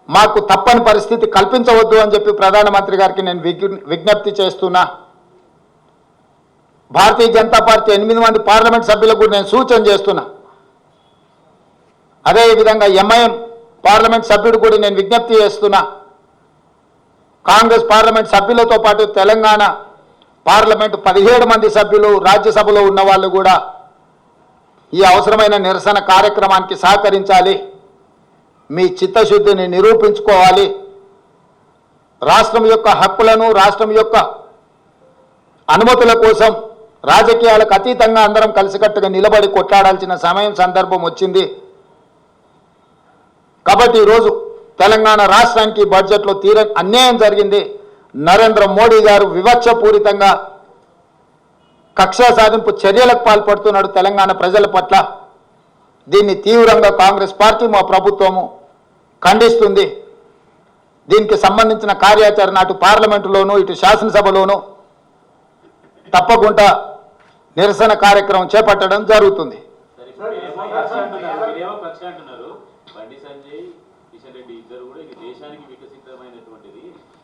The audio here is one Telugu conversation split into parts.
మాకు తప్పని పరిస్థితి కల్పించవద్దు అని చెప్పి ప్రధానమంత్రి గారికి నేను విజ్ఞప్తి చేస్తున్నా. భారతీయ జనతా పార్టీ 8 మంది పార్లమెంట్ సభ్యులకు కూడా నేను సూచన చేస్తున్నా. అదేవిధంగా ఎంఐఎం పార్లమెంట్ సభ్యుడు కూడా నేను విజ్ఞప్తి చేస్తున్నా. కాంగ్రెస్ పార్లమెంట్ సభ్యులతో పాటు తెలంగాణ పార్లమెంటు 17 మంది సభ్యులు రాజ్యసభలో ఉన్న వాళ్ళు కూడా ఈ అవసరమైన నిరసన కార్యక్రమానికి సహకరించాలి. మీ చిత్తశుద్ధిని నిరూపించుకోవాలి. రాష్ట్రం యొక్క హక్కులను, రాష్ట్రం యొక్క అనుమతుల కోసం రాజకీయాలకు అతీతంగా అందరం కలిసికట్టుగా నిలబడి కొట్లాడాల్సిన సమయం, సందర్భం వచ్చింది. కాబట్టి ఈరోజు తెలంగాణ రాష్ట్రానికి బడ్జెట్లో తీరని అన్యాయం జరిగింది. నరేంద్ర మోడీ గారు వివక్షపూరితంగా కక్షా సాధింపు చర్యలకు పాల్పడుతున్నాడు తెలంగాణ ప్రజల పట్ల. దీన్ని తీవ్రంగా కాంగ్రెస్ పార్టీ, మా ప్రభుత్వము ఖండిస్తుంది. దీనికి సంబంధించిన కార్యాచరణ అటు పార్లమెంటులోనూ ఇటు శాసనసభలోనూ తప్పకుండా నిరసన కార్యక్రమం చేపట్టడం జరుగుతుంది.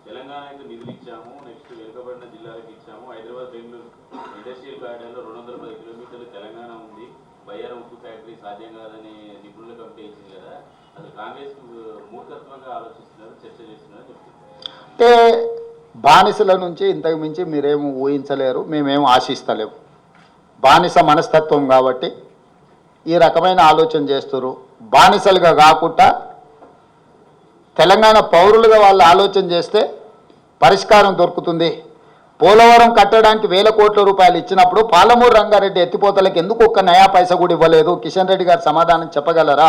తెలంగాణ నిధులు ఇచ్చాము, నెక్స్ట్ వెనుకబడిన జిల్లాలకు ఇచ్చాము, హైదరాబాద్ బెంగళూరు ఇండస్ట్రియల్ కారిడార్లో 210 కిలోమీటర్లు తెలంగాణ ఉంది, బయ్యారం ఉక్కు ఫ్యాక్టరీ సాధ్యం కాదని నిపుణుల కమిటీ ఇచ్చింది కదా, అది కాంగ్రెస్ మూర్ఖత్వంగా ఆలోచిస్తున్నారు, చర్చ చేస్తున్నారు చెప్తున్నారు. అంటే బానిసల నుంచి ఇంతకు మించి మీరేమో ఊహించలేరు, మేమేమో ఆశిస్తలేము. బానిస మనస్తత్వం కాబట్టి ఈ రకమైన ఆలోచన చేస్తారు. బానిసలుగా కాకుండా తెలంగాణ పౌరులుగా వాళ్ళు ఆలోచన చేస్తే పరిష్కారం దొరుకుతుంది. పోలవరం కట్టడానికి 1000 కోట్ల రూపాయలు ఇచ్చినప్పుడు పాలమూరు రంగారెడ్డి ఎత్తిపోతలకు ఎందుకు ఒక్క నయా పైసా కూడా ఇవ్వలేదు? కిషన్ రెడ్డి గారు సమాధానం చెప్పగలరా?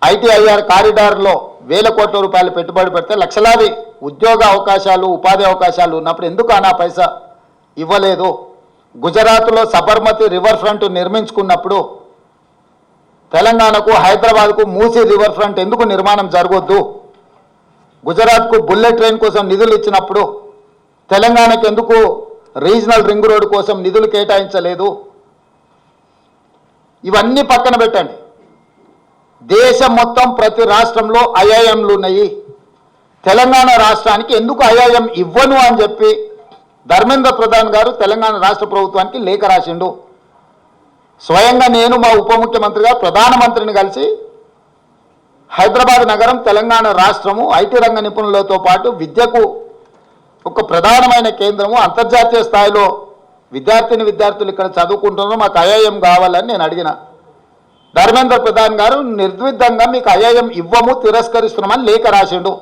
ఐటీఐఆర్ కారిడార్లో 1000 కోట్ల రూపాయలు పెట్టుబడి పెడితే లక్షలాది ఉద్యోగ అవకాశాలు, ఉపాధి అవకాశాలు ఉన్నప్పుడు ఎందుకు అనా పైసా ఇవ్వలేదు? గుజరాత్లో సబర్మతి రివర్ ఫ్రంట్ నిర్మించుకున్నప్పుడు తెలంగాణకు, హైదరాబాద్కు మూసీ రివర్ ఫ్రంట్ ఎందుకు నిర్మాణం జరగొద్దు? గుజరాత్కు బుల్లెట్ ట్రైన్ కోసం నిధులు ఇచ్చినప్పుడు తెలంగాణకు ఎందుకు రీజనల్ రింగ్ రోడ్డు కోసం నిధులు కేటాయించలేదు? ఇవన్నీ పక్కన పెట్టండి. దేశం మొత్తం ప్రతి రాష్ట్రంలో ఐఐఎంలు ఉన్నాయి. తెలంగాణ రాష్ట్రానికి ఎందుకు ఐఐఎం ఇవ్వను అని చెప్పి ధర్మేంద్ర ప్రధాన్ గారు తెలంగాణ రాష్ట్ర ప్రభుత్వానికి లేఖ రాసిండు. స్వయంగా నేను మా ఉప ముఖ్యమంత్రిగా ప్రధానమంత్రిని కలిసి హైదరాబాద్ నగరం తెలంగాణ రాష్ట్రము ఐటీ రంగ నిపుణులతో పాటు విద్యకు ఒక ప్రధానమైన కేంద్రము, అంతర్జాతీయ స్థాయిలో విద్యార్థులు ఇక్కడ చదువుకుంటున్నారు, మాకు ఐఐఎం కావాలని నేను అడిగిన. ధర్మేంద్ర ప్రధాన్ గారు నిర్ద్విధంగా మీకు ఐఐఎం ఇవ్వము, తిరస్కరిస్తున్నామని లేఖ రాసిండు.